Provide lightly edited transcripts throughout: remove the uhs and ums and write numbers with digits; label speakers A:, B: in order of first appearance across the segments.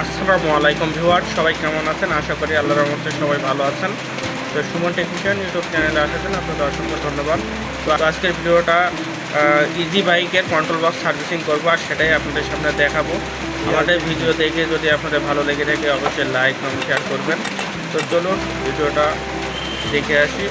A: আসসালামু আলাইকুম ভিউয়ার, সবাই কেমন আছেন? আশা করি আল্লাহর রহমতে সবাই ভালো আছেন। তো সুমন টেকনিশিয়ান ইউটিউব চ্যানেলে আসাছেন আপনাদের অসংখ্য ধন্যবাদ। তো আজকের ভিডিওটা ইজি বাইকের কন্ট্রোল বক্স সার্ভিসিং করবো, আর সেটাই আপনাদের সামনে দেখাবো। আমাদের ভিডিও দেখে যদি আপনাদের ভালো লেগে থাকে অবশ্যই লাইক এবং শেয়ার করবেন। তো চলুন ভিডিওটা দেখে আসি।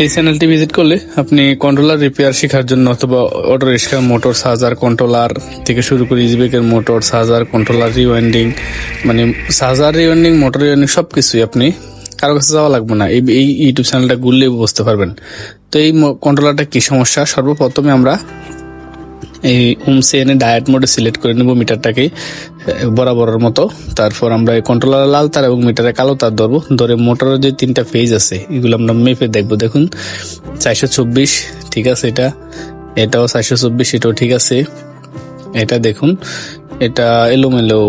B: এই চ্যানেলটি ভিজিট করলে আপনি কন্ট্রোলার রিপেয়ার শেখার জন্য অথবা auto rickshaw motor charger controller থেকে শুরু করে ইজিবাইকের মোটর চার্জার কন্ট্রোলার রিওয়াইন্ডিং, মানে চার্জার রিওয়াইন্ডিং মোটর রিওয়াইন্ডিং সবকিছুই আপনি কারো কাছে যাওয়া লাগবে না, এই ইউটিউব চ্যানেলটা ঘুরলে বুঝতে পারবেন। তো এই কন্ট্রোলারটা কি সমস্যা, সর্বপ্রথমে আমরা এই হোমসে এনে ডায়েট মোডে সিলেক্ট করে নেব মিটারটাকে বরাবরের মতো। তারপর আমরা এই কন্ট্রোলার লাল তার এবং মিটারে কালো তার ধরবো, ধরে মোটরের যে 3টা ফেজ আছে এগুলো আমরা মেপে দেখবো। দেখুন 424 ঠিক আছে, এটাও 424, এটাও ঠিক আছে। এটা দেখুন, এটা এলোমেলো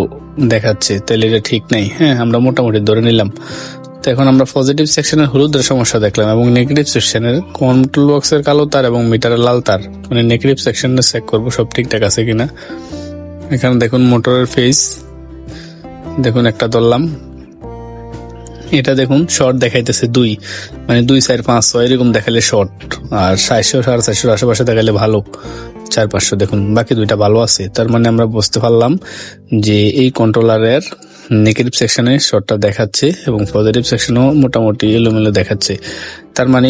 B: দেখাচ্ছে, তাহলে এটা ঠিক নাই। হ্যাঁ, আমরা মোটামুটি ধরে নিলাম। তো এখন আমরা পজিটিভ সেকশনের হলুদের সমস্যা দেখলাম এবং নেগেটিভ সেকশনের কন্ট্রোল বক্সের কালো তার এবং মিটারের লাল তার, মানে নেগেটিভ সেকশনে চেক করবো সব ঠিকঠাক আছে কিনা। এখানে দেখুন মোটরের ফেজ দেখুন একটা ধরলাম, এটা দেখুন শর্ট দেখাইতেছে 2, মানে 2, 4, 5, 6 এরকম দেখালে শর্ট, আর 400, 450 আশেপাশে দেখালে ভালো, 4, 500 দেখুন বাকি দুইটা ভালো আছে। তার মানে আমরা বুঝতে পারলাম যে এই কন্ট্রোলারের নেগেটিভ সেকশনে শর্টটা দেখাচ্ছে এবং পজিটিভ সেকশনও মোটামুটি এলোমেলো দেখাচ্ছে। তার মানে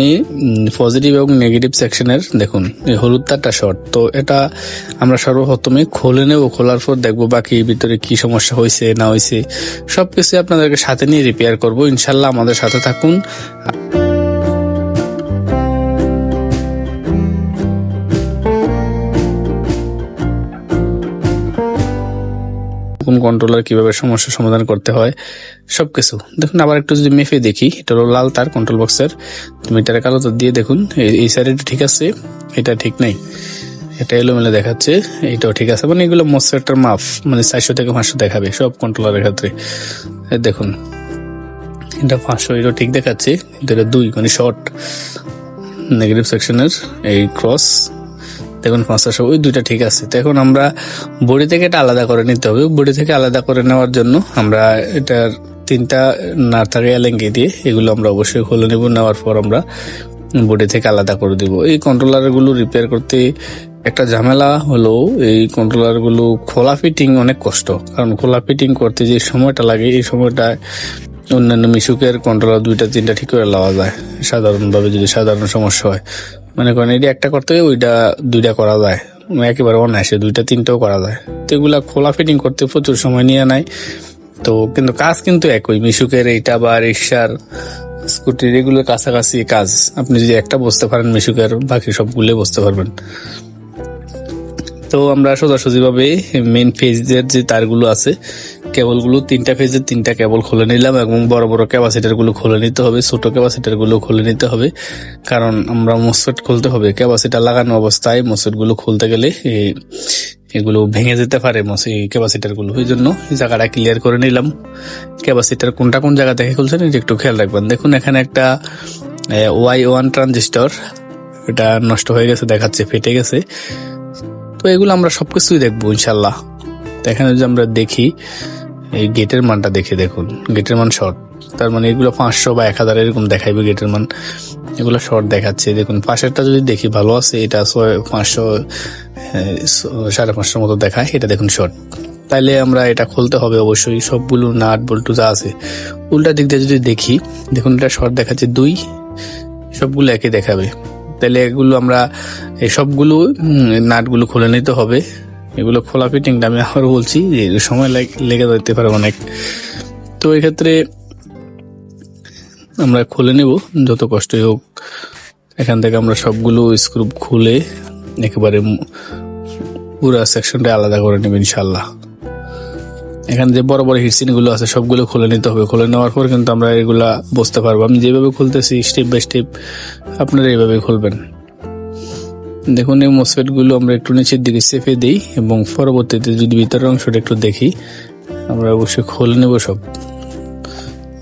B: পজিটিভ এবং নেগেটিভ সেকশনের দেখুন এই হলুদ তারটা শর্ট। তো এটা আমরা সর্বপ্রথমে খুলে নেব, খোলার পর দেখবো বাকি ভিতরে কি সমস্যা হয়েছে না হয়েছে সবকিছু আপনাদেরকে সাথে নিয়ে রিপেয়ার করবো। ইনশাল্লাহ আমাদের সাথে থাকুন। কোন কন্ট্রোলার কিভাবে সমস্যার সমাধান করতে হয় সবকিছু দেখুন। আবার একটু যদি মেপে দেখি, এটা হলো লাল তার কন্ট্রোল বক্সের, মিটারে কালো তার দিয়ে দেখুন এই সাইডে ঠিক আছে, এটা ঠিক নাই, এটা এলোমেলো দেখাচ্ছে, এটাও ঠিক আছে। মানে এগুলো মোসফেটের মাপ, মানে 400 থেকে 500 দেখাবে সব কন্ট্রোলারের ক্ষেত্রে। দেখুন এটা 500, এটাও ঠিক দেখাচ্ছে, এটা 2 মানে শর্ট নেগেটিভ সেকশনের এই ক্রস দেখুন 500, ওই দুইটা ঠিক আছে। তো এখন আমরা বডি থেকে এটা আলাদা করে নিতে হবে। বডি থেকে আলাদা করে নেওয়ার জন্য আমরা এটার 3টা না থাকে এলেঙ্গি দিয়ে এগুলো আমরা অবশ্যই খুলে নেব। নেওয়ার পর আমরা বডি থেকে আলাদা করে দিব। এই কন্ট্রোলার গুলো রিপেয়ার করতে একটা ঝামেলা হলো এই কন্ট্রোলার গুলো খোলা ফিটিং অনেক কষ্ট, কারণ খোলা ফিটিং করতে যে সময়টা লাগে এই সময়টা অন্যান্য মিশুকের কন্ট্রোলার 2টা 3টা ঠিক করে লওয়া যায় সাধারণভাবে, যদি সাধারণ সমস্যা হয়। মনে করেন এটা একটা করতে হবে, ওইটা 2টা করা যায়, একেবারে অনায়াসে 2টা 3টাও করা যায়। তো এগুলা খোলা ফিটিং করতে প্রচুর সময় নিয়ে নেয়। তো কিন্তু কাজ কিন্তু একই, মিশুকের এইটা বা রিক্সার স্কুটির এগুলোর কাছাকাছি কাজ। আপনি যদি একটা বুঝতে পারেন মিশুকের, বাকি সবগুলো বুঝতে পারবেন। তো আমরা সোজাসুজি ভাবে মেইন ফেজের যে তারগুলো আছে কেবলগুলো 3টা ফেজের 3টা কেবল খুলে নিলাম এবং বড় বড় ক্যাপাসিটার গুলো খুলে নিতে হবে, ছোট ক্যাপাসিটার গুলো খুলে নিতে হবে, কারণ আমরা মোসফেট খুলতে হবে। ক্যাপাসিটার লাগানো অবস্থায় মোসফেট গুলো খুলতে গেলে এগুলো ভেঙে যেতে পারে ক্যাপাসিটার গুলো। ওই জন্য এই জায়গাটা ক্লিয়ার করে নিলাম। ক্যাপাসিটার কোনটা কোন জায়গা থেকে খুলছেন একটু খেয়াল রাখবেন। দেখুন এখানে একটা Y1 ট্রানজিস্টর, এটা নষ্ট হয়ে গেছে দেখাচ্ছে, ফেটে গেছে। তো এগুলো আমরা সবকিছুই দেখবো ইনশাল্লাহ। এখানে যদি আমরা দেখি এই গেটের মানটা দেখে দেখুন, গেটের মান শর্ট, তার মানে এগুলো 500 বা 1000 এরকম দেখাইবে গেটের মান, এগুলো শর্ট দেখাচ্ছে। দেখুন পাশেরটা যদি দেখি ভালো আছে, এটা 500 550 মতো দেখায়, এটা দেখুন শর্ট। তাইলে আমরা এটা খুলতে হবে অবশ্যই, সবগুলো নাট বল্টু যা আছে। উল্টা দিক দিয়ে যদি দেখি দেখুন এটা শর্ট দেখাচ্ছে 2, সবগুলো একই দেখাবে। তাহলে এগুলো আমরা এই সবগুলো নাটগুলো খুলে নিতে হবে। এগুলো খোলা ফিটিংটা আমি আবার বলছি যে সময় লেগে যেতে পারে অনেক। তো এক্ষেত্রে আমরা খুলে নেব যত কষ্টই হোক। এখান থেকে আমরা সবগুলো স্ক্রু খুলে একেবারে পুরো সেকশনটা আলাদা করে নেব ইনশাল্লাহ। এখানে যে বড় বড় হিটসিন গুলো আছে সবগুলো খুলে নিতে হবে। খুলে নেওয়ার পর কিন্তু আমরা এগুলা বুঝতে পারবো। আমি যেভাবে খুলতেছি স্টেপ বাই স্টেপ আপনারা এইভাবে খুলবেন। দেখুন এই মোসফেট গুলো আমরা একটু নিচের দিকে চেপে দিই এবং পরবর্তীতে যদি ভিতরের অংশটা একটু দেখি, আমরা অবশ্যই খুলে নেব সব।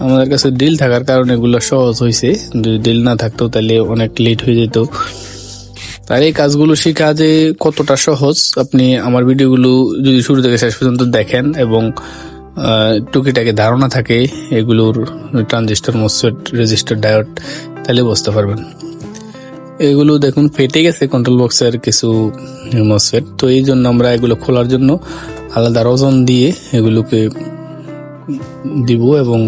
B: আমাদের কাছে ডিল থাকার কারণে এগুলো সহজ হয়েছে, যদি ডিল না থাকতো তাহলে অনেক লেট হয়ে যেত। আর এই কাজগুলো শেখা যে কতটা সহজ, আপনি আমার ভিডিওগুলো যদি শুরু থেকে শেষ পর্যন্ত দেখেন এবং টুকিটাকে ধারণা থাকে এগুলোর ট্রানজিস্টর, মসফেট, রেজিস্টার, ডায়োড, তাহলে বুঝতে পারবেন। এগুলো দেখুন ফেটে গেছে কন্ট্রোল বক্সের কিছু মসফেট, তো এই জন্য আমরা এগুলো খোলার জন্য আলাদা ওজন দিয়ে এগুলোকে দিব এবং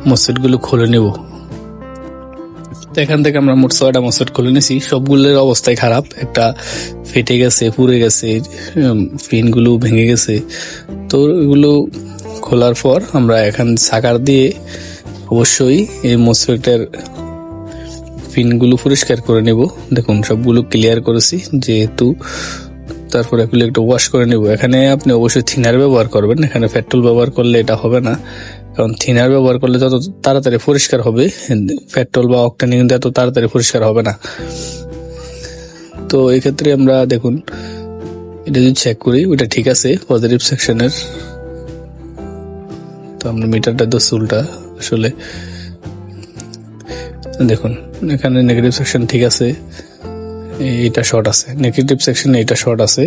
B: মসফেট গুলো খুলে নেব। এখান থেকে আমরা মোট 6টা মসফেট খুলে নিয়েছি, সবগুলোর অবস্থায় খারাপ, একটা ফেটে গেছে, পুড়ে গেছে, পিনগুলো ভেঙে গেছে। তো এগুলো খোলার পর আমরা এখান সাকার দিয়ে অবশ্যই এই মসফেটের পিনগুলো পরিষ্কার করে নেব। দেখুন সবগুলো ক্লিয়ার করেছি যেহেতু, তারপরে এগুলো একটু ওয়াশ করে নেব। এখানে আপনি অবশ্যই থিনার ব্যবহার করবেন, এখানে পেট্রোল ব্যবহার করলে এটা হবে না, কারণ থিনার ব্যবহার করলে যত তাড়াতাড়ি পরিষ্কার হবে, পেট্রোল বা অকটেন কিন্তু এত তাড়াতাড়ি পরিষ্কার হবে না। তো এই ক্ষেত্রে আমরা দেখুন এটা যদি চেক করি ওটা ঠিক আছে পজিটিভ সেকশনের। তো আমরা মিটারটা তো চুলটা আসলে দেখুন এখানে নেগেটিভ সেকশন ঠিক আছে, এটা শর্ট আছে, নেগেটিভ সেকশনে এটা শর্ট আছে।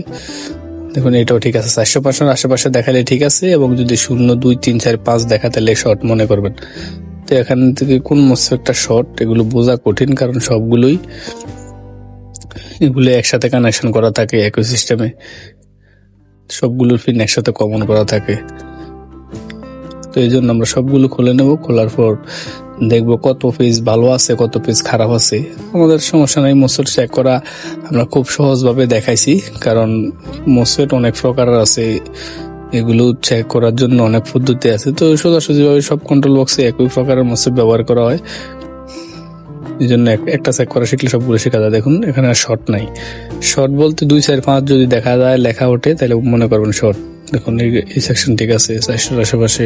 B: দেখুন এটাও ঠিক আছে, 400% আশেপাশে দেখালে ঠিক আছে, এবং যদি 0, 2, 3, 4, 5 দেখা তাহলে শর্ট মনে করবেন। তো এখান থেকে কোন মসফেটটা শর্ট এগুলো বোঝা কঠিন, কারণ সবগুলোই এগুলো একসাথে কানেকশন করা থাকে একই সিস্টেমে, সবগুলোর পিন একসাথে কমন করা থাকে। তো এই জন্য আমরা সবগুলো খুলে নেব, খোলার পর দেখবো কত পিস ভালো আছে কত পিস খারাপ আছে। আমাদের সমস্যা নাই, মসফেট চেক করা আমরা খুব সহজভাবে দেখাইছি, কারণ মসফেট অনেক প্রকারের আছে, এগুলো চেক করার জন্য অনেক পদ্ধতি আছে। তো সোজাসুজিভাবে সব কন্ট্রোল বক্সে একই প্রকারের মসফেট ব্যবহার করা হয়, এই জন্য একটা চেক করা শিখলে সবগুলো শেখা যায়। দেখুন এখানে শর্ট নাই, শর্ট বলতে 2, 4, 5 যদি দেখা যায় লেখা ওঠে তাহলে মনে করবেন শর্ট। দেখুন এই সেকশন ঠিক আছে, 400 আশেপাশে।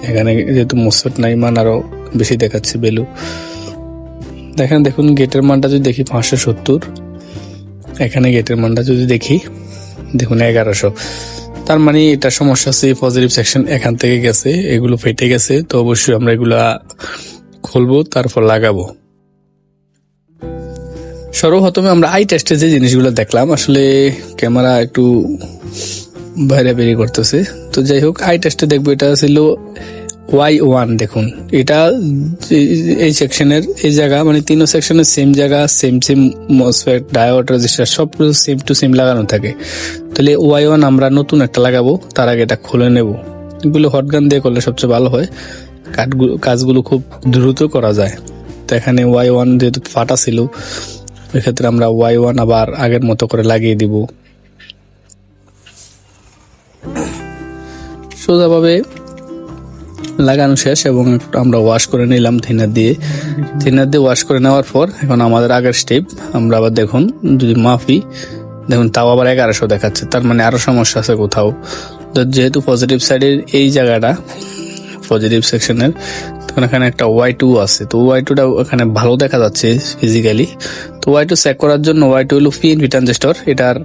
B: এখানে যেহেতু মসফেট নাই মান আরো বেশি দেখাচ্ছে ভ্যালু। দেখুন গেটের মানটা যদি দেখি 570, এখানে গেটের মানটা যদি দেখি দেখুন 1100, তার মানে এটা সমস্যা আছে, পজিটিভ সেকশন এখান থেকে গেছে, এগুলো ফেটে গেছে। তো অবশ্যই আমরা এগুলা খুলবো তারপর লাগাবো। সর্বপ্রথমে আমরা আই টেস্টে যে জিনিসগুলো দেখলাম, আসলে ক্যামেরা একটু বাইরে বেরিয়ে করতেছে, তো যাই হোক আই টেস্টে দেখবো। এটা ছিল Y1, দেখুন এটা এই সেকশনের এই জায়গা, মানে 3 সেকশনের সেম জায়গা, সেম মসফেট, ডায়োড, রেজিস্টার সব সেম টু সেম লাগানো থাকে। তাহলে Y1 আমরা নতুন একটা লাগাবো, তার আগে এটা খুলে নেব। এগুলো হটগান দিয়ে করলে সবচেয়ে ভালো হয়, কাজগুলো খুব দ্রুত করা যায়। তো এখানে Y1 যেহেতু ফাটা ছিল, ওই ক্ষেত্রে আমরা Y1 আবার আগের মতো করে লাগিয়ে দিব। সোজাভাবে লাগানো শেষ এবং আমরা ওয়াশ করে নিলাম থিনার দিয়ে ওয়াশ করে নেওয়ার পর এখন আমাদের আগের স্টেপ আমরা আবার দেখুন যদি মাপি, দেখুন তাও আবার 1100 দেখাচ্ছে, তার মানে আরো সমস্যা আছে কোথাও। তো যেহেতু পজিটিভ সাইডের এই জায়গাটা পজিটিভ সেকশনের, তখন এখানে একটা Y2 আছে, তো Y2টা এখানে ভালো দেখা যাচ্ছে ফিজিক্যালি। তো Y2 চেক করার জন্য, Y2 হলো পিএনপি ট্রানজিস্টর, এটার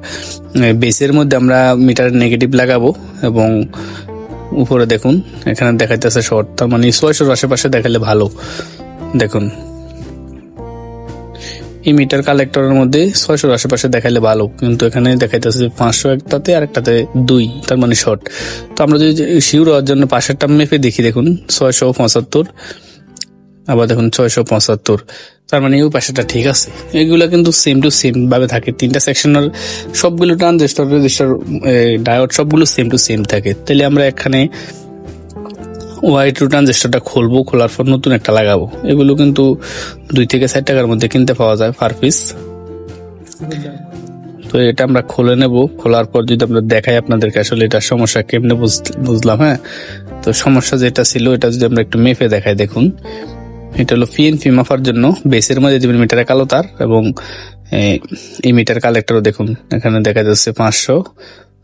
B: বেসের মধ্যে আমরা মিটার নেগেটিভ লাগাবো এবং উপরে দেখুন এখানে দেখাইতেছে শর্ট, তার মানে 600 আশেপাশে দেখালে ভালো। দেখুন এই মিটার কালেক্টরের মধ্যে 600 আশেপাশে দেখালে ভালো, কিন্তু এখানে দেখাইতেছে 500 একটাতে আর একটাতে 2, তার মানে শর্ট। তো আমরা যদি শিওর হওয়ার জন্য পাশেরটা মেপে দেখি, দেখুন 675, আবার দেখুন 675, তার মানে এই পাশেটা ঠিক আছে। এগুলা কিন্তু সেম টু সেম ভাবে থাকে, 3টা সেকশনের সবগুলো ট্রানজিস্টর, রেজিস্টার, ডায়োড সবগুলো সেম টু সেম থাকে। তাহলে আমরা এখানে Y2 ট্রানজিস্টরটা খুলবো, খোলার পর নতুন একটা লাগাবো। এগুলো কিন্তু 2 থেকে 4 টাকার মধ্যে কিনতে পাওয়া যায় পার পিস। তো এটা আমরা খুলে নেব, খোলার পর যদি আমরা দেখাই আপনাদেরকে আসলে এটা সমস্যা কেমনে বুঝলাম। হ্যাঁ, তো সমস্যা যেটা ছিল এটা যদি আমরা একটু মেপে দেখাই, দেখুন এটা হলো পিএনপি মাপার জন্য বেসের মধ্যে দিবেন মিটারে কালো তার, এবং এই মিটার কালেক্টরও দেখুন এখানে দেখা যাচ্ছে 500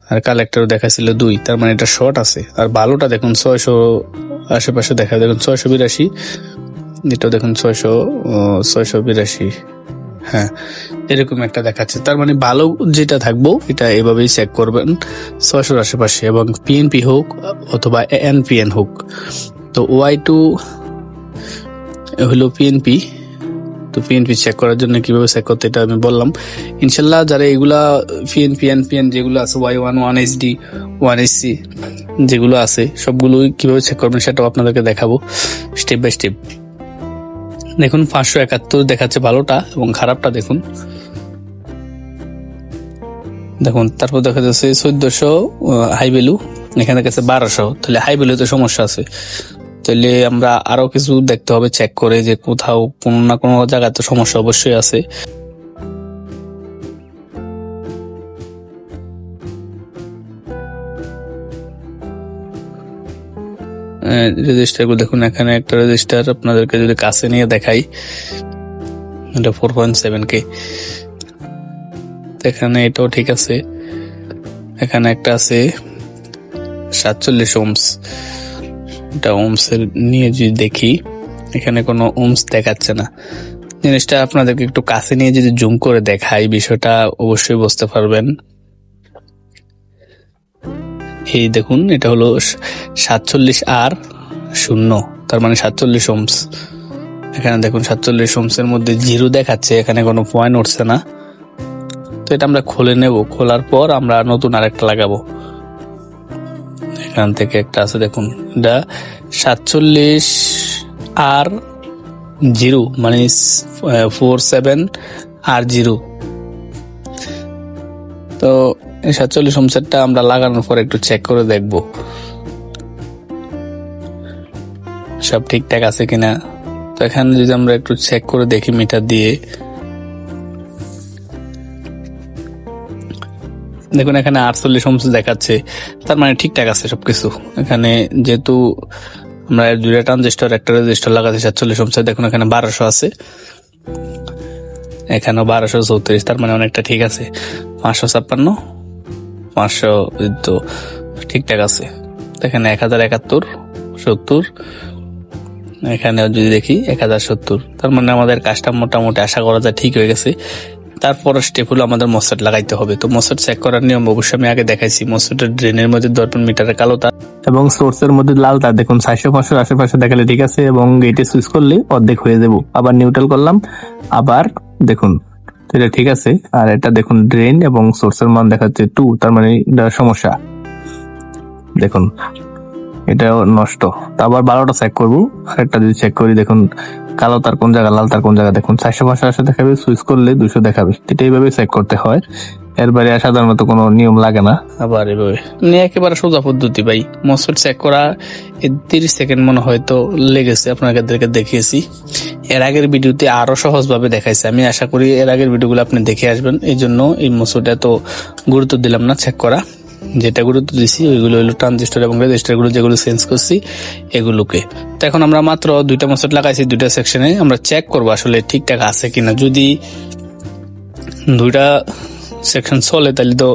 B: আর কালেক্টরও দেখাচ্ছিল 2, তার মানে এটা শর্ট আছে। আর ভালোটা দেখুন 600 আশেপাশে দেখা, দেখুন 682, এটাও দেখুন 682, হ্যাঁ, এরকম একটা দেখাচ্ছে। তার মানে ভালো যেটা থাকবো এটা এভাবেই চেক করবেন 600-র আশেপাশে, এবং পিএনপি হোক অথবা এনপিএন হোক। তো Y2 হলো পিএনপি। তো পিএনপি চেক করার জন্য কিভাবে চেক করতে এটা আমি বললাম। ইনশাল্লাহ যারা এগুলা পিএনপি এনপিএন যেগুলো আছে Y1 1HD 1HC যেগুলো আছে সবগুলোই কিভাবে চেক করবেন সেটাও আপনাদেরকে দেখাবো স্টেপ বাই স্টেপ। দেখুন 571 দেখাচ্ছে ভালোটা, এবং খারাপটা দেখুন। দেখুন তারপর দেখা যাচ্ছে 1400 হাই ভ্যালু, এখানে দেখাচ্ছে 1200। তাহলে হাই ভ্যালুতে সমস্যা আছে। তাহলে আমরা আরো কিছু দেখতে হবে চেক করে, যে কোথাও কোনো না কোনো জায়গায় তো সমস্যা অবশ্যই আছে। রেজিস্টার গুলো দেখুন, এখানে একটা রেজিস্টার আপনাদেরকে যদি কাছে নিয়ে দেখাই, এটা 4.7K। এখানে এটাও ঠিক আছে। এখানে একটা আছে 47 ওহমস, এটা ওহমস এর নিয়ে যদি দেখি, এখানে কোনো ওহমস দেখাচ্ছে না। জিনিসটা আপনাদেরকে একটু কাছে নিয়ে যদি জুম করে দেখাই, বিষয়টা অবশ্যই বুঝতে পারবেন। এই দেখুন, এটা হলো 47R0, তার মানে 47 ওহমস। এখানে দেখুন 47 ওহমসের মধ্যে 0 দেখাচ্ছে, এখানে কোনো পয়েন্ট উঠছে না। তো এটা আমরা খুলে নেব, খোলার পর আমরা নতুন আরেকটা লাগাবো। এখান থেকে একটা আছে দেখুন, এটা 47R0 মানে 47R0। তো এই 47 ওহমসেরটা আমরা লাগানোর পর একটু চেক করে দেখব সব ঠিকঠাক আছে কিনা। তো এখানে যদি আমরা একটু চেক করে দেখি মিটার দিয়ে, দেখুন এখানে 48 ওহমস দেখাচ্ছে, তার মানে ঠিকঠাক আছে সবকিছু। এখানে যেহেতু আমরা দুইটা ট্রানজিস্টর একটা রেজিস্টার লাগাচ্ছি 47 ওহমসে, দেখুন এখানে 1200 আছে, এখানেও 1234, তার মানে অনেকটা ঠিক আছে। 556 500 তো ঠিকঠাক আছে। এখানে 1071 70, এখানেও যদি দেখি 1070, তার মানে আমাদের কাজটা মোটামুটি আশা করা যায় ঠিক হয়ে গেছে। তারপর স্টেপ হলো আমাদের মসফেট লাগাইতে হবে। তো মসফেট চেক করার নিয়ম অবশ্যই আমি আগে দেখাইছি। মসফেটের ড্রেনের মধ্যে দর্পণ মিটারের কালো তার এবং সোর্সের মধ্যে লাল তার দেখুন 400-500 আশেপাশে দেখালে ঠিক আছে, এবং গেটে সুইচ করলে অর্ধেক হয়ে যাব। আবার নিউট্রাল করলাম, আবার দেখুন এটা ঠিক আছে। আর এটা দেখুন ড্রেন এবং সোর্সের মান দেখাচ্ছে 2, তার মানে এটা সমস্যা। দেখুন এটাও নষ্ট। তো আবার 12টা চেক করবো, আরেকটা যদি চেক করি, দেখুন কালো তার কোন জায়গা লাল তার কোন জায়গা, দেখুন 400-500 দেখাবে, সুইচ করলে 200 দেখাবে। এটা এইভাবে চেক করতে হয়, এর বাইরে সাধারণত কোনো নিয়ম লাগে না। আবার এভাবে একেবারে সোজা পদ্ধতি ভাই। মসফেট চেক করা 30 সেকেন্ড মনে হয়তো লেগেছে, আপনাদেরকে দেখিয়েছি। এর আগের ভিডিওতে আরো সহজ ভাবে দেখাইছে। আমি আশা করি এর আগের ভিডিওগুলো আপনি দেখে আসবেন, এই জন্য এই মসফেট এত গুরুত্ব দিলাম না চেক করা। যেটা গুরুত্ব দিছি ওইগুলো হলো ট্রানজিস্টর এবং রেজিস্টার গুলো, যেগুলো চেঞ্জ করছি এগুলোকে। তো এখন আমরা মাত্র 2টা মসফেট লাগাইছি, 2টা সেকশনে আমরা চেক করবো আসলে ঠিকঠাক আছে কিনা। যদি 2টা সেকশন চলে তাহলে তো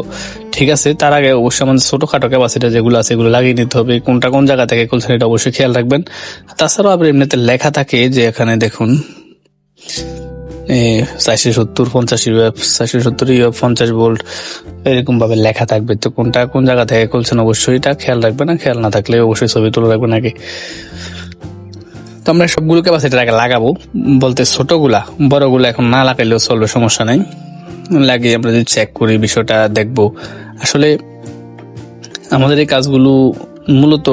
B: ঠিক আছে। তার আগে অবশ্যই আমাদের ছোটখাটো ক্যাপাসিটার যেগুলো আছে এগুলো লাগিয়ে নিতে হবে। কোনটা কোন জায়গা থেকে খুলছেন এটা অবশ্যই খেয়াল রাখবেন। তাছাড়াও আবার এমনিতে লেখা থাকে যে এখানে দেখুন 470 50 ইউএফ 470 ইউএফ 50 ভোল্ট এরকম ভাবে লেখা থাকবে। তো কোনটা কোন জায়গা থেকে খুলছেন অবশ্যই এটা খেয়াল রাখবেন। না খেয়াল না থাকলে অবশ্যই ছবি তুলে রাখবেন আগে। তো আমরা সবগুলো ক্যাপাসিটার আগে লাগাবো, বলতে ছোটগুলা, বড়গুলা এখন না লাগাইলেও চলবে, সমস্যা নাই। লাগিয়ে আমরা যদি চেক করি বিষয়টা দেখবো। আসলে আমাদের এই কাজগুলো মূলত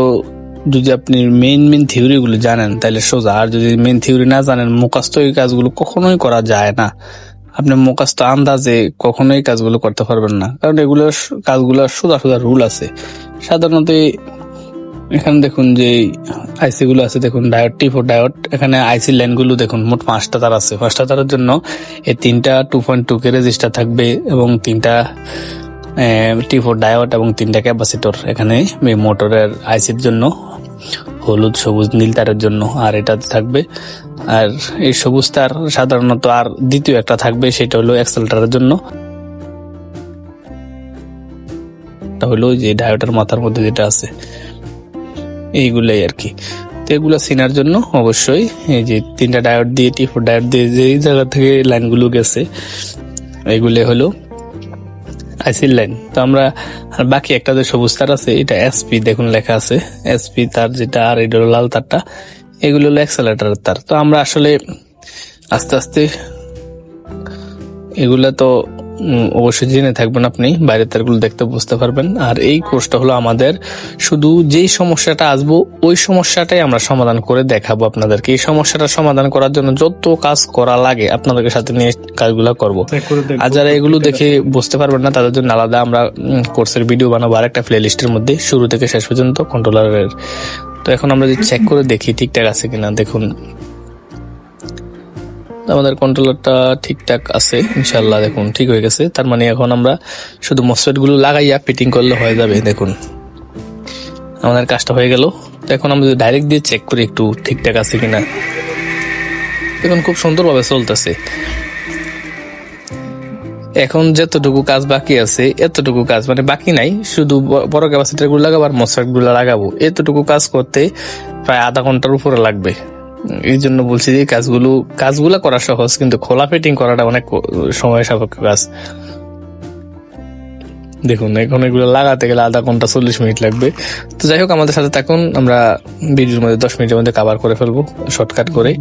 B: যদি আপনি মেইন থিওরি গুলো জানেন তাহলে সোজা, আর যদি মেইন থিওরি না জানেন মুখস্থ এই কাজগুলো কখনোই করা যায় না। আপনি মুখস্থ আন্দাজে কখনোই কাজগুলো করতে পারবেন না, কারণ এগুলো কাজগুলো সোজা রুল আছে। সাধারণত এখানে দেখুন যে আইসি গুলো আছে, দেখুন ডায়োড T4 ডায়োড। এখানে আইসি লাইন গুলো দেখুন মোট 5টা তার আছে। 5টা তারের জন্য এই 3টা 2.2K রেজিস্টার থাকবে এবং 3টা T4 ডায়োড এবং 3টা ক্যাপাসিটর। এখানে মোটরের আইসির জন্য হলুদ সবুজ নীল তারের জন্য, আর এটাতে থাকবে। আর এই সবুজ তার সাধারণত আর দ্বিতীয় একটা থাকবে, সেটা হলো অ্যাক্সেলেটরের জন্য। এটা হলো যে ডায়োডের মাথার মধ্যে যেটা আছে এইগুলাই আর কি। তো এগুলো চেনার জন্য অবশ্যই এই যে 3টা ডায়োড দিয়ে T4 ডায়োড দিয়ে যেই জায়গা থেকে লাইনগুলো গেছে এগুলো হলো আইসির লাইন। তো আমরা আর বাকি একটা যে সবুজ তার আছে এটা এসপি, দেখুন লেখা আছে এসপি তার, যেটা আর এটা হলো লাল তারটা, এগুলো হলো অ্যাক্সেলেটরের তার। তো আমরা আসলে আস্তে আস্তে এগুলা তো অবশ্যই জেনে থাকবেন, আপনি বাইরের তারগুলো দেখতে বুঝতে পারবেন। আর এই কোর্সটা হলো আমাদের শুধু যেই সমস্যাটা আসবো ওই সমস্যাটাই আমরা সমাধান করে দেখাবো আপনাদেরকে। এই সমস্যাটা সমাধান করার জন্য যত কাজ করা লাগে আপনাদেরকে সাথে নিয়ে কাজগুলো করবো। আর যারা এগুলো দেখে বুঝতে পারবেন না তাদের জন্য আলাদা আমরা কোর্সের ভিডিও বানাবো আর একটা প্লে লিস্টের মধ্যে, শুরু থেকে শেষ পর্যন্ত কন্ট্রোলারের। তো এখন আমরা যদি চেক করে দেখি ঠিকঠাক আছে কিনা, দেখুন আমাদের কন্ট্রোলারটা ঠিকঠাক আছে ইনশাল্লাহ, দেখুন ঠিক হয়ে গেছে। তার মানে এখন আমরা শুধু মসফেট গুলো লাগাইয়া ফিটিং করলে হয়ে যাবে। দেখুন আমাদের কাজটা হয়ে গেল। তো এখন আমরা যদি ডাইরেক্ট দিয়ে চেক করি একটু ঠিকঠাক আছে কিনা, দেখুন খুব সুন্দরভাবে চলতেছে। এখন যতটুকু কাজ বাকি আছে এতটুকু কাজ মানে বাকি নাই, শুধু বড় ক্যাপাসিটার গুলো লাগাবো আর মসফেট গুলো লাগাবো। এতটুকু কাজ করতে প্রায় আধা ঘন্টার উপরে লাগবে। এই জন্য বলছি যে কাজগুলা করা সহজ, কিন্তু খোলা ফিটিং করাটা অনেক সময় সাপেক্ষ কাজ। দেখুন এখন এগুলো লাগাতে গেলে আধা ঘন্টা 40 মিনিট লাগবে। তো যাই হোক আমাদের সাথে থাকুন, আমরা ভিডিওর মধ্যে 10 মিনিটের মধ্যে কভার করে ফেলবো শর্টকাট করে।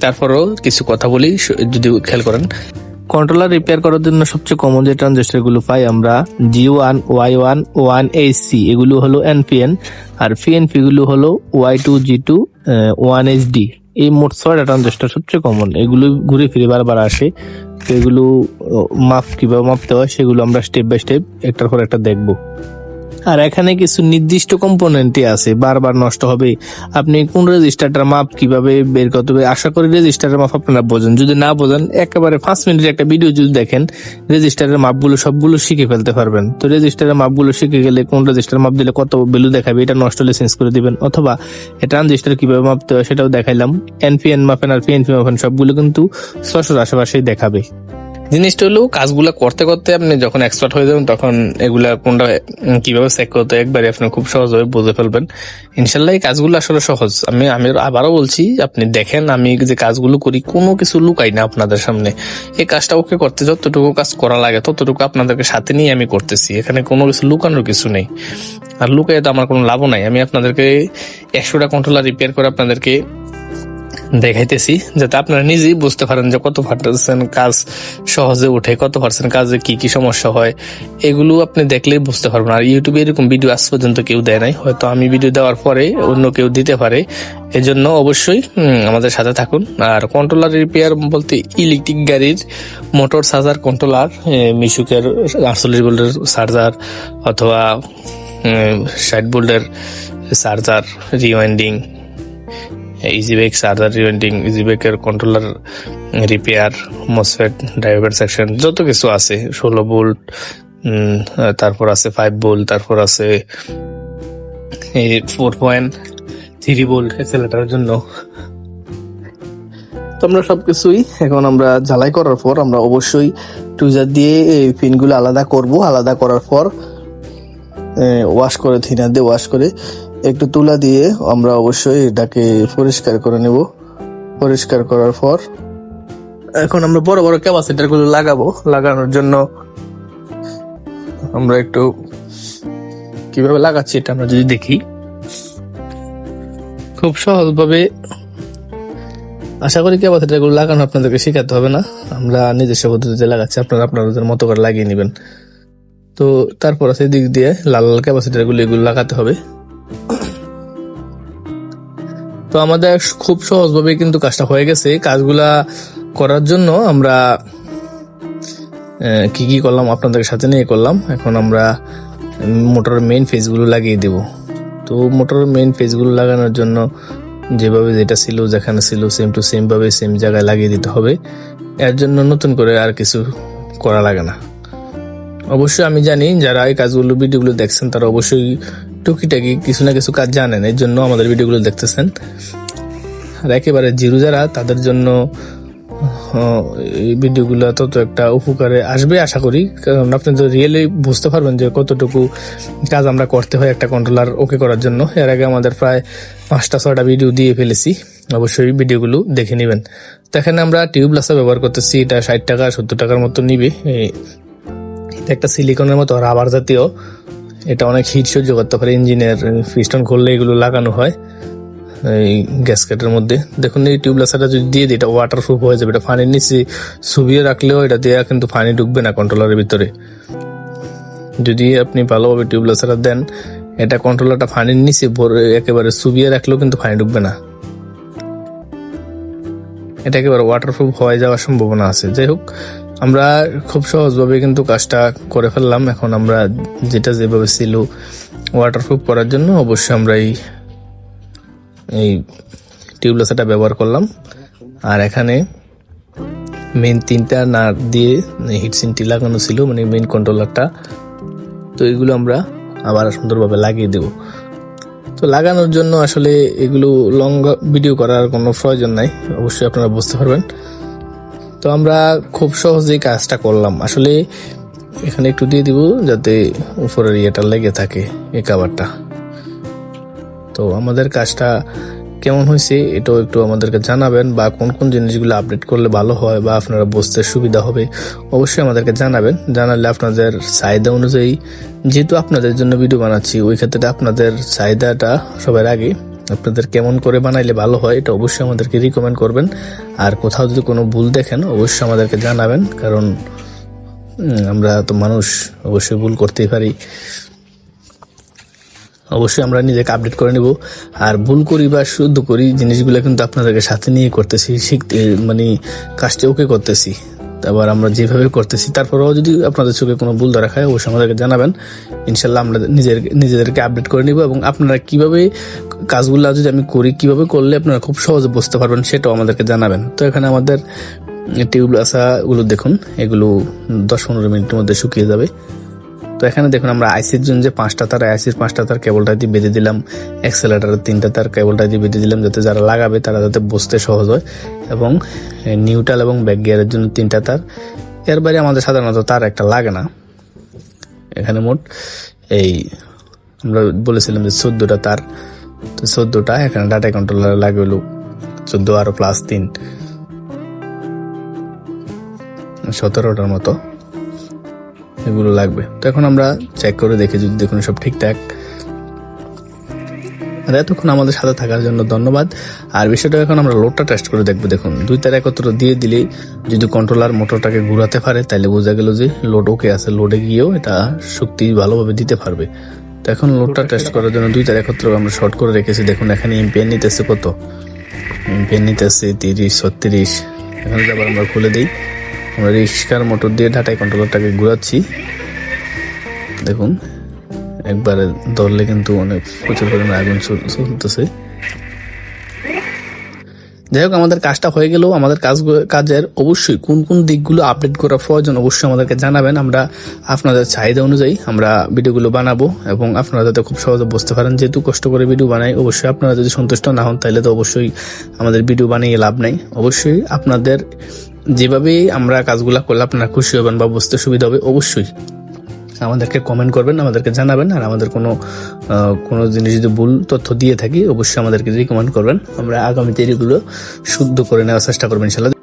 B: তারপরও কিছু কথা বলি যদি খেয়াল করেন। কন্ট্রোলার রিপেয়ার করার জন্য সবচেয়ে কমন যে ট্রানজিস্টর গুলো পাই আমরা G1, Y1, 1HC, এগুলো হলো NPN, আর PNP গুলো হলো Y2, G2, 1HD। এই মোট 6টা ট্রানজিস্টর সবচেয়ে কমন, এগুলো ঘুরে ফিরে বারবার আসে। তো এগুলো কিভাবে মাপতে হয় সেগুলো আমরা স্টেপ বাই স্টেপ একটার পর একটা দেখবো। আর এখানে কিছু নির্দিষ্ট কম্পোনেন্টই আছে বারবার নষ্ট হবে। আপনি কোন রেজিস্টারটার মাপ কিভাবে বের করতে হবে, আশা করি রেজিস্টারের মাপ আপনারা বোঝেন। যদি না বোঝেন একেবারে 5 মিনিটের একটা ভিডিও যদি দেখেন রেজিস্টারের মাপগুলো সবগুলো শিখে ফেলতে পারবেন। তো রেজিস্টারের মাপগুলো শিখে গেলে কোন রেজিস্টার মাপ দিলে কত ভ্যালু দেখাবে, এটা নষ্ট হলে চেঞ্জ করে দিবেন। অথবা ট্রানজিস্টার কিভাবে মাপতে হয় সেটাও দেখাইলাম। NPN মাপেন আর PNP মাপেন সবগুলো কিন্তু 600 আশেপাশেই দেখাবে। জিনিসটা হলো কাজগুলা করতে করতে আপনি যখন এক্সপার্ট হয়ে যাবেন তখন এগুলা কোনটা কিভাবে চেক করতে একবারে আপনি খুব সহজভাবে বুঝে ফেলবেন ইনশাল্লাহ। এই কাজগুলো আসলে সহজ। আমি আবারও বলছি, আপনি দেখেন আমি যে কাজগুলো করি কোনো কিছু লুকাই না আপনাদের সামনে। এই কাজটা ওকে করতে যতটুকু কাজ করা লাগে ততটুকু আপনাদেরকে সাথে নিয়ে আমি করতেছি। এখানে কোনো কিছু লুকানোর কিছু নেই, আর লুকাই তো আমার কোনো লাভও নাই। আমি আপনাদেরকে 100টা কন্ট্রোলার রিপেয়ার করে আপনাদেরকে দেখাইতেছি যাতে আপনারা নিজেই বুঝতে পারেন যে কত পার্সেন্ট কাজ সহজে ওঠে, কত পার্সেন্ট কাজে কি কি সমস্যা হয়, এগুলো আপনি দেখলেই বুঝতে পারবেন। আর ইউটিউবে এরকম ভিডিও আজ পর্যন্ত কেউ দেয় নাই, হয়তো আমি ভিডিও দেওয়ার পরে অন্য কেউ দিতে পারে। এজন্য অবশ্যই আমাদের সাথে থাকুন। আর কন্ট্রোলার রিপেয়ার বলতে ইলেকট্রিক গাড়ির মোটর চার্জার কন্ট্রোলার, মিশুকের 48 ভোল্টের চার্জার অথবা 60 ভোল্টের charger rewinding, easy bike charger rewinding, ইজিবেকের controller repair, MOSFET diode section যত কিছু আছে, 16 ভোল্ট, তারপর আছে 5 ভোল্ট, তারপর আছে 4.3 ভোল্ট অ্যাক্সেলেটরের জন্য। তো আমরা সবকিছুই এখন আমরা ঝালাই করার পর আমরা অবশ্যই টুইজার দিয়ে এই পিনগুলো আলাদা করব। আলাদা করার পর ওয়াশ করে থিনার দিয়ে ওয়াশ করে একটু তুলা দিয়ে আমরা অবশ্যই এটাকে পরিষ্কার করে নেব। পরিষ্কার করার পর এখন আমরা বড় বড় ক্যাপাসিটার গুলো লাগাবো। লাগানোর জন্য আমরা একটু কিভাবে লাগাচ্ছি এটা আমরা যদি দেখি, খুব সহজভাবে আশা করি ক্যাপাসিটার গুলো লাগানো আপনাদেরকে শেখাতে হবে না, আমরা নিজস্ব পদ্ধতিতে লাগাচ্ছি, আপনারা আপনাদের মতো করে লাগিয়ে নেবেন। তো তারপর আছে দিক দিয়ে লাল লাল ক্যাপাসিটার গুলো এগুলো লাগাতে হবে। তো আমাদের খুব সহজভাবে কিন্তু কাজটা হয়ে গেছে। কাজগুলা করার জন্য আমরা কি কি করলাম আপনাদের সাথে নিয়ে করলাম। এখন আমরা মোটরের মেইন ফেজগুলো লাগিয়ে দেব। তো মোটরের মেইন ফেজগুলো লাগানোর জন্য যেভাবে যেটা ছিল যেখানে ছিল সেম টু সেম ভাবে সেম জায়গায় লাগিয়ে দিতে হবে। এর জন্য নতুন করে আর কিছু করা লাগে না। অবশ্যই আমি জানি যারা এই কাজগুলো ভিডিওগুলো দেখছেন তারা অবশ্যই টুকিটাকি কিছু না কিছু কাজ জানেন, এর জন্য আমাদের ভিডিওগুলো দেখতেছেন। আর একেবারে জিরো যারা তাদের জন্য এই ভিডিওগুলো তত একটা উপকারে আসবে আশা করি, কারণ আপনি তো রিয়েলি বুঝতে পারবেন যে কতটুকু কাজ আমরা করতে হয় একটা কন্ট্রোলার ওকে করার জন্য। এর আগে আমাদের প্রায় 5-6টা ভিডিও দিয়ে ফেলেছি, অবশ্যই ভিডিওগুলো দেখে নেবেন। তো এখানে আমরা টিউবলাসা ব্যবহার করতেছি, এটা 60 টাকা 70 টাকার মতো নিবে। এটা একটা সিলিকনের মতো রাবার জাতীয়, এটা অনেক হিট সহ্য করতে পারে। ইঞ্জিনের পিস্টন খুললে এগুলো লাগানো হয় এই গ্যাসকেটের মধ্যে। দেখুন এই টিউবলাসাটা যদি দিয়ে দিই এটা ওয়াটারপ্রুফ হয়ে যাবে। এটা পানির নিচে চুবিয়ে রাখলেও এটা দিয়ে কিন্তু পানি ঢুকবে না কন্ট্রোলারের ভিতরে। যদি আপনি ভালোভাবে টিউবলাসাটা দেন, এটা কন্ট্রোলারটা পানির নিচে ভরে একেবারে চুবিয়ে রাখলেও কিন্তু পানি ঢুকবে না। এটা একেবারে ওয়াটারপ্রুফ হয়ে যাওয়ার সম্ভাবনা আছে। যাই হোক, আমরা খুব সহজভাবে কিন্তু কাজটা করে ফেললাম। এখন আমরা যেটা যেভাবে ছিল ওয়াটারপ্রুফ করার জন্য অবশ্যই আমরা এই টিউবলাসাটা ব্যবহার করলাম। আর এখানে মেইন 3টা নাট দিয়ে হিটসিনটি লাগানো ছিল, মানে মেইন কন্ট্রোলারটা। তো এগুলো আমরা আবার সুন্দরভাবে লাগিয়ে দেব। তো লাগানোর জন্য আসলে এগুলো লং ভিডিও করার কোনো প্রয়োজন নাই, অবশ্যই আপনারা বুঝতে পারবেন। তো আমরা খুব সহজেই কাজটা করলাম। আসলে এখানে একটু দিয়ে দিব যাতে উপরের ইয়েটা লেগে থাকে এই কাভারটা। তো আমাদের কাজটা কেমন হয়েছে এটাও একটু আমাদেরকে জানাবেন, বা কোন কোন জিনিসগুলো আপডেট করলে ভালো হয় বা আপনারা বুঝতে সুবিধা হবে অবশ্যই আমাদেরকে জানাবেন। জানালে আপনাদের চাহিদা অনুযায়ী, যেহেতু আপনাদের জন্য ভিডিও বানাচ্ছি, ওই ক্ষেত্রে আপনাদের চাহিদাটা সবার আগে আপনাদের কেমন করে বানাইলে ভালো হয় এটা অবশ্যই আমাদেরকে রিকমেন্ড করবেন। আর কোথাও যদি কোনো ভুল দেখেন অবশ্যই আমাদেরকে জানাবেন, কারণ আমরা তো মানুষ, অবশ্যই ভুল করতেই পারি। অবশ্যই আমরা নিজেকে আপডেট করে নিব। আর ভুল করি বা শুদ্ধ করি জিনিসগুলো কিন্তু আপনাদেরকে সাথে নিয়ে করতেছি, শিখতে মানে কাজটা ওকে করতেছি। আবার আমরা যেভাবে করতেছি তারপরেও যদি আপনাদের চোখে কোনো ভুল ধরা খায় অবশ্যই আমাদেরকে জানাবেন। ইনশাল্লাহ আমরা নিজেদেরকে আপডেট করে নিব, এবং আপনারা কিভাবে কাজগুলো যদি আমি করি, কিভাবে করলে আপনারা খুব সহজে বুঝতে পারবেন সেটাও আমাদেরকে জানাবেন। তো এখানে আমাদের টিউবলাসাগুলো দেখুন, এগুলো 10-15 মিনিটের মধ্যে শুকিয়ে যাবে। তো এখানে দেখুন আমরা আইসির জন্য যে 5টা তার, আইসির 5টা তার কেবলটা দিয়ে বেঁধে দিলাম, অ্যাক্সেলেটারের 3টা তার কেবলটা দিয়ে বেঁধে দিলাম, যাতে যারা লাগাবে তারা যাতে বুঝতে সহজ হয়। এবং নিউট্রাল এবং ব্যাক গিয়ারের জন্য 3টা তার। এর বাইরে আমাদের সাধারণত তার একটা লাগে না। এখানে মোট আমরা বলেছিলাম যে 14টা তার, তো 14টা এখানে ডাটা কন্ট্রোলার লাগে হলো 14 আর +3 17টার মতো এগুলো লাগবে। তো এখন আমরা চেক করে দেখি, যদি দেখুন সব ঠিকঠাক। আর এতক্ষণ আমাদের সাথে থাকার জন্য ধন্যবাদ। আর বিষয়টা এখন আমরা লোডটা টেস্ট করে দেখবো। দেখুন 2 তার একত্র দিয়ে দিলেই যদি কন্ট্রোলার মোটরটাকে ঘুরাতে পারে তাহলে বোঝা গেল যে লোড ওকে আছে, লোডে গিয়েও এটা শক্তি ভালোভাবে দিতে পারবে। তো এখন লোডটা টেস্ট করার জন্য 2 তার একত্র আমরা শর্ট করে রেখেছি। দেখুন এখানে এম্পিয়ার নিতেছে কত, এম্পিয়ার নিতেছে 30-36। এখানে আবার আমরা খুলে দিই, আমরা রিক্সার মোটর দিয়ে ডাটাই কন্ট্রোলারটাকে ঘুরাচ্ছি। দেখুন একবারে ধরলে কিন্তু অনেক প্রচুর পরিমাণে আগুন চলতেছে। যাই হোক, আমাদের কাজটা হয়ে গেলেও আমাদের কাজের অবশ্যই কোন কোন দিকগুলো আপডেট করা প্রয়োজন অবশ্যই আমাদেরকে জানাবেন। আমরা আপনাদের চাহিদা অনুযায়ী আমরা ভিডিওগুলো বানাবো, এবং আপনারা যাতে খুব সহজে বুঝতে পারেন। যেহেতু কষ্ট করে ভিডিও বানাই, অবশ্যই আপনারা যদি সন্তুষ্ট না হন তাহলে তো অবশ্যই আমাদের ভিডিও বানিয়ে লাভ নাই। অবশ্যই আপনাদের যেভাবে আমরা কাজগুলো করলে আপনারা খুশি হবেন বা বুঝতে সুবিধা হবে, অবশ্যই আমাদেরকে কমেন্ট করবেন, আমাদেরকে জানাবেন। আর আমাদের কোনো জিনিস যদি ভুল তথ্য দিয়ে থাকি অবশ্যই আমাদেরকে রিকমেন্ড করবেন। আমরা আগামীতে এগুলো শুদ্ধ করে নেওয়ার চেষ্টা করবেন ইনশাল্লাহ।